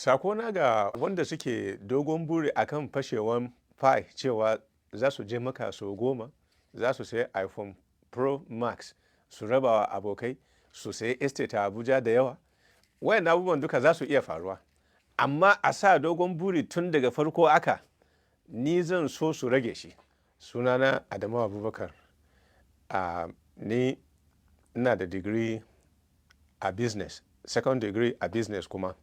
Sakona ga wanda suke dogon buri akan fashewan pi cewa za su je maka sau 10, za su sayi iPhone Pro Max su raba wa abokai, su sayi estate a Abuja da yawa. Wayan abubuwan duka za su iya faruwa. Amma a sa dogon buri tun daga farko aka, ni zan so su rage shi. Sunana Adamu Abubakar. Ni ina da digiri a business, second degree a business kuma.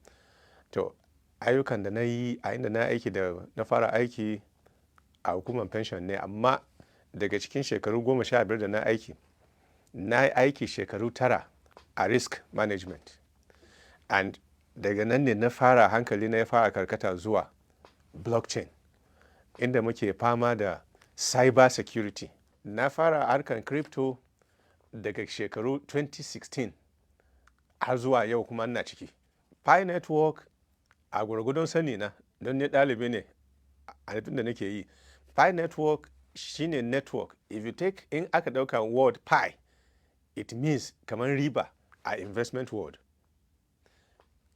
To, ayyukan da na yi a inda na aiki da na fara aiki a hukumar pension ne, amma daga cikin shekaru 15 da na yi aiki shekaru 9 a risk management. And daga nan ne na fara hankali na ya fara karkata zuwa blockchain, inda muke fama da cyber security. Na fara harkar crypto daga shekaru 2016 har zuwa yau kuma ina ciki. Pi network a gurgudun sani na, don ni ɗalibi ne a abin da nake yi. Pi network shine network. If you take in aka ɗauka word pi, it means kamar riba a investment world.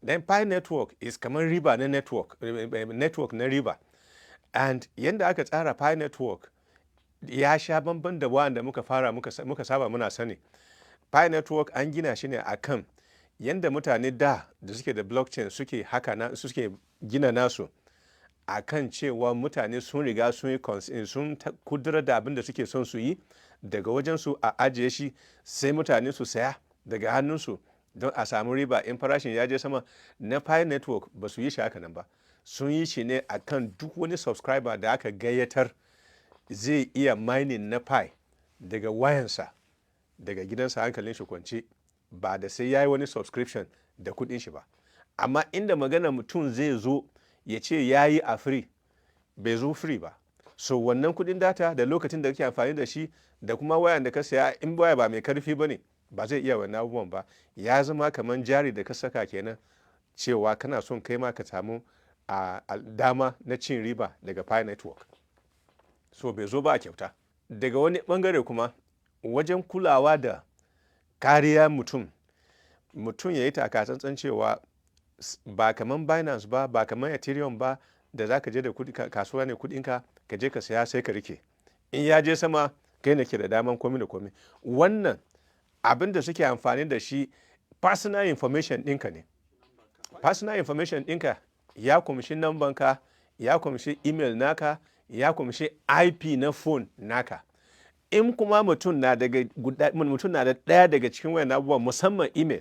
Then Pi network is kamar riba na network na riba. And yanda aka tsara Pi network ya sha bamban da wanda muka saba muna sani. Pi network an gina shi ne akan yanda mutane da suke da blockchain suke gina nasu, akan cewa mutane sun riga sun kudura da abin da suke son su yi daga wajensu a ajiye shi, sai mutane su saya daga hannunsu don a samu riba in farashin ya je sama. Na Pi network ba su yi shi haka nan ba. Sun yi shi ne akan duk wani subscriber da aka gayyatar zai iya mining na Pi daga wayansa, daga gidansa, hankalin shi kwance, ba da sai ya yi wani subscription da kudin shi ba. Amma inda magana mutum zai zo ya ce ya yi a free, bai zo free ba. So wannan kudin data da lokacin da kake amfani da shi da kuma wayan da ka saya, in waya ba mai karfi ba ne, ba zai iya wannan abubuwan ba. Ya zama kamar jari da ka saka kenan, cewa kana son kai ma ka samu dama na cin riba daga Pi network. So bai zo ba a kyauta. Daga wani bangare kuma, wajen kulawa da kariya mutum ya yi takatsantsan cewa ba kamar Binance ba kamar Ethereum ba, da za ka je da kasuwa ne kudinka ka je ka saya sai ka rike. In ya je sama, kai ne ke da daman komi da komi. Wannan abin da suke amfani da shi personal information ɗinka ne. Personal information ɗinka ya kumshi nambanka, ya kumshi email naka, ya kumshi IP na phone naka. In kuma mutum na da ɗaya daga cikin wayan abubuwan, musamman email,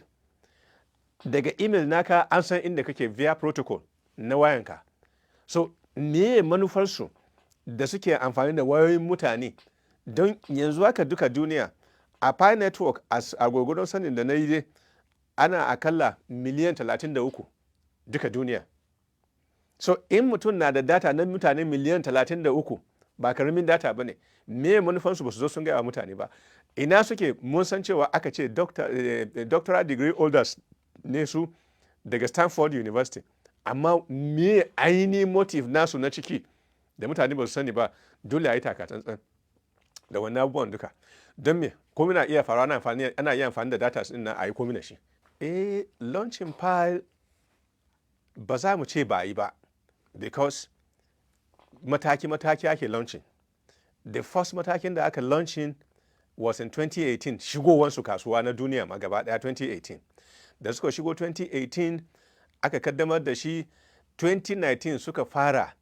daga email naka an san inda kake via protocol na wayanka. So meye manufarsu da suke amfani da wayoyin mutane? Don yanzu haka duka duniya a Pi network, a gurgudun sanin da na yi dai, ana akalla miliyan 33 duka duniya. So in mutum na da data na mutane miliyan 33, ba karamin data ba ne. Me manufansu ba su zo sun gaya wa mutane ba. Ina suke? Mun san cewa aka ce doctoral degree holders ne su daga Stanford University. Amma me ainihin motive nasu na ciki da mutane ba su sani ba? Dole a yi takatsantsan da wannan abubuwan duka. Don me? Komi na iya faruwa, ana iya amfani da data din nan a yi komi da shi. Launching Pi ba za mu ce ba a yi ba, because mataki-mataki ake launching. The first matakin da aka launching was in 2018, shigowansu kasuwa na duniya ma gaba daya 2018. Da suka shigo 2018 aka kaddamar da shi. 2019 suka fara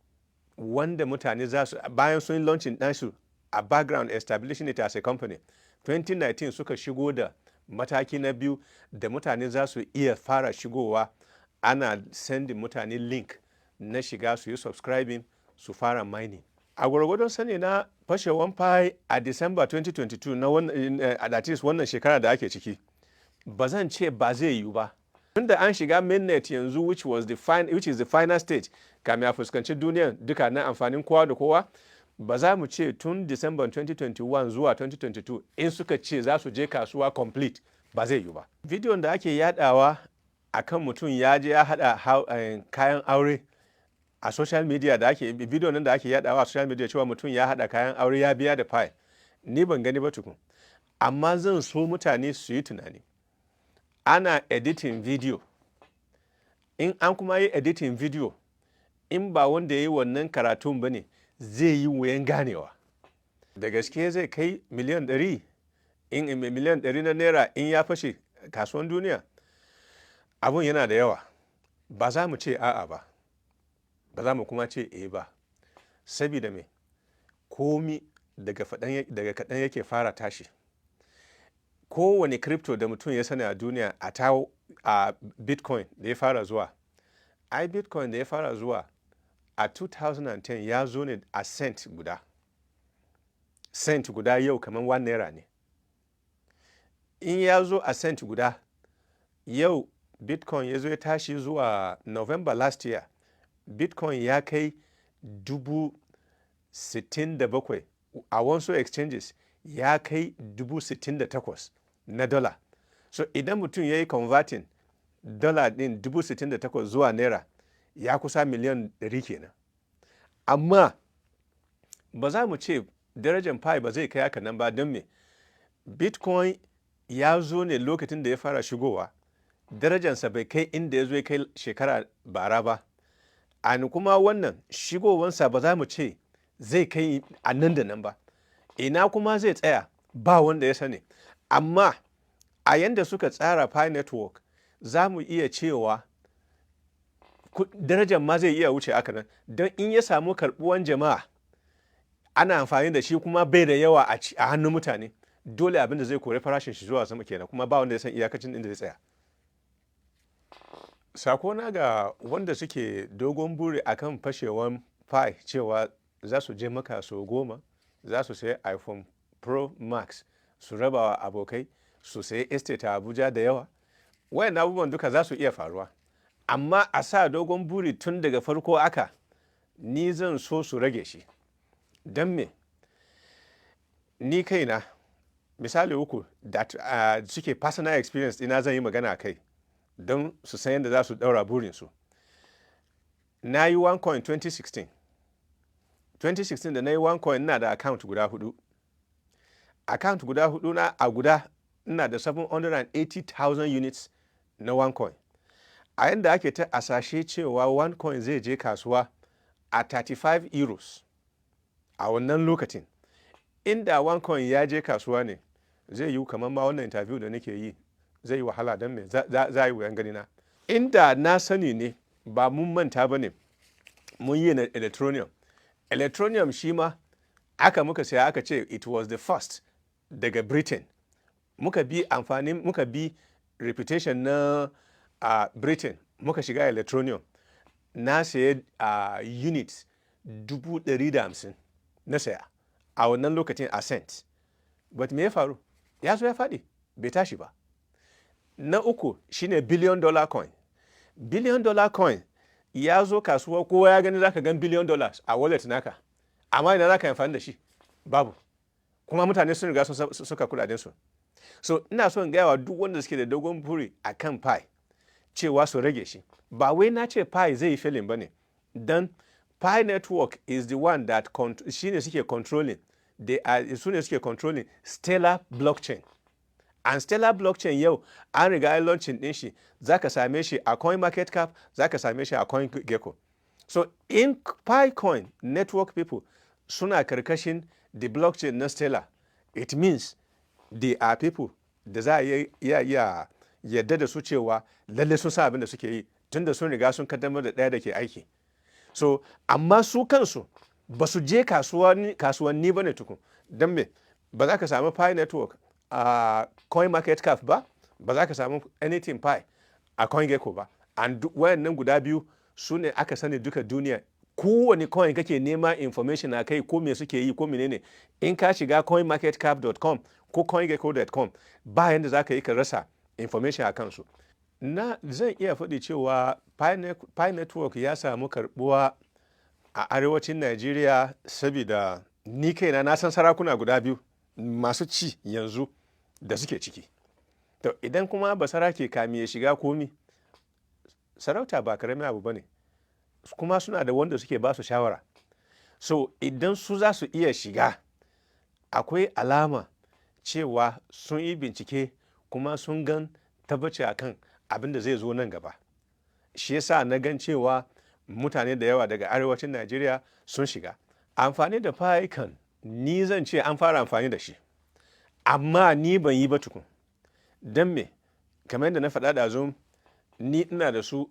wanda mutane za su, bayan sun launching ɗansu a background establishing it as a company, 2019 suka shigo da mataki na biyu da mutane za su iya fara shigowa. Ana sending mutane link na shiga su yi subscribing, su fara mining. A gwargwadon sani na, fashewan Pi a December 2022 wannan shekara da ake ciki, ba zan ce ba zai yiwu ba. Tunda an shiga mainnet yanzu, which is the final stage kamin a fuskanci duniyan duka na amfanin kowa da kowa, ba za mu ce tun December 2021 zuwa 2022 in suka ce za su je kasuwa complete, ba zai yiwu ba. Bidiyon da ake yadawa akan mutum ya je ya hada kayan aure a social media, bidiyon nan da ake yadawa a social media cewa mutum ya hada kayan aure ya biya da Pi, ni ban gani ba tukun. Amma zan so mutane su yi tunani. Ana editing video, in an kuma yi editing video, in ba wanda ya yi wannan karatun ba ne zai yi wuyan ganewa. Da gaske zai kai miliyan 100, in miliyan 100 na naira in ya fashe kasuwan duniya, abun yana da yawa. Ba za mu ce a'a ba, ba za mu kuma ce ba, saboda me, komi daga kaɗan yake fara tashi. Kowane crypto da mutum ya sani a duniya, a bitcoin da ya fara zuwa, bitcoin da ya fara zuwa a 2010 ya zo ne a cent guda yau kamar 1 naira ne. In ya zo a cent guda yau, bitcoin ya zo ya tashi zuwa November last year, bitcoin ya kai 67,000 a wasu exchanges, ya kai 68,000 na dollar. So idan mutum ya yi converting dollar din 68,000 zuwa naira, ya kusa miliyan 100 kenan. Amma ba za mu ce darajar pi ba zai kai haka nan ba, don me, bitcoin ya zo ne lokacin da ya fara shigowa, darajarsa bai kai inda ya zo ya kai shekara bara ba. Kuma wannan shigowansa ba za mu ce zai kai a nan da nan ba. Ina kuma zai tsaya ba wanda ya sani. Amma a yanda suka tsara pi network, za mu iya cewa darajar ma zai iya wuce haka nan, don in ya samu karbuwan jama'a ana amfani da shi kuma bai da yawa a hannun mutane, dole abin da zai kore farashin shi zuwa sama kenan, kuma ba wanda ya san iyakacin inda zai tsaya. Sakona ga wanda suke dogon buri akan fashewan pi cewa za su je maka sau 10, za su sayi iPhone Pro Max su raba wa abokai, su sayi estate a Abuja da yawa, wayan abubuwan duka za su iya faruwa. Amma a sa dogon buri tun daga farko aka, ni zan so su rage shi. Don me, ni kaina misali uku da suke personal experience ina zan yi magana kai, don su san yadda za su daura burinsu. Na yi OneCoin 2016 da na yi OneCoin, ina da account guda 4. Account guda 4 na a guda ina da 780,000 units na OneCoin. A yanda ake ta asashe cewa OneCoin zai je kasuwa a 35 euros a wannan lokacin. Inda OneCoin ya je kasuwa ne, zai yi kamar ma wannan interview da nake yi zai yi wahala, don me za yi wuyan ganina. Inda na sani ne, ba mun manta ba ne, mun yi na electronium shi ma aka muka saya, aka ce it was the first daga Britain. Muka bi reputation na Britain, muka shiga electronium. Na saye units 150,000 na saya a wannan lokacin a cent. But me ya faru? Ya zo ya faɗi, bai tashi ba. Na uku shine billion dollar coin. Billion dollar coin ya zo kasuwa, kowa ya gani, zaka gan $1 billion a wallet naka, amma ina zaka amfani da shi? Babu. Kuma mutane sun riga suka kudaden su. So ina son gaya wa duk wanda suke da dogon buri akan pi cewa su rage shi. Ba wai na ce pi zai yi failing bane, dan pi network is the one that shine suke controlling, su ne suke controlling Stellar blockchain. And Stellar blockchain yau an riga an launching din shi, zaka same shi a CoinMarketCap, zaka same shi a CoinGecko. So in Picoin network people suna karkashin the blockchain na Stellar, it means they are people da za a iya yadda da su cewa lalle sun sa abin da suke yi, tunda sun riga sun kaddamar da ɗaya da ke aiki. So amma su kansu ba su je kasuwanni ba ne tukun. Don me, ba za ka samu Pi network a CoinMarketCap ba za ka samu anything Pi a CoinGecko ba. And wayannan guda biyu su ne aka sani duka duniya. Kowane coin kake nema information a kai, ko me suke yi ko menene, in ka shiga coinmarketcap.com ko coingecko.com, ba yanda za ka yi ka rasa information a kansu. Zan iya faɗi cewa Pi network ya samu karɓuwa a arewacin Najeriya, saboda ni kaina na san sarakuna guda biyu masu ci yanzu da suke ciki. To idan kuma basarake kami ya shiga komi, sarauta ba karamin abu bane, kuma suna da wanda suke ba su shawara. So idan su za su iya shiga, akwai alama cewa sun yi bincike kuma sun gan tabbaci akan abin da zai zo nan gaba. shi yasa na gan cewa mutane da yawa daga arewacin Najeriya sun shiga amfani da Pi kan ni zan ce an fara amfani da shi, amma ni ban yi ba tukun. Don me? Kamar yadda na faɗa ɗazu, ni ina da su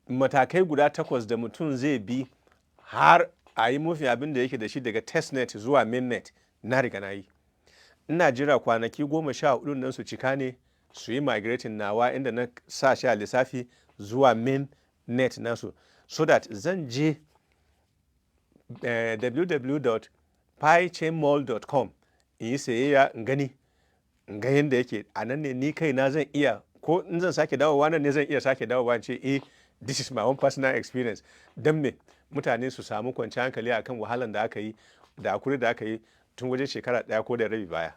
matakai guda 8 da mutum zai bi har a yi mafi abin da yake da shi daga testnet zuwa mainnet. Na riga na yi, ina jira kwanaki 14 nan su cika ne su yi migrating nawa inda na sa shi a lissafi zuwa mainnet nasu, so that zan je www.pichainmall.com in yi sayayya in ga yadda yake. A nan ne ni kaina zan iya, ko in zan sake dawowa nan ne zan iya sake dawowa ce this is my own personal experience. Don me? Mutane su samu kwanciyar hankali akan wahalan da aka yi da hakuri da aka yi tun wajen shekara 1 ko da rabi baya.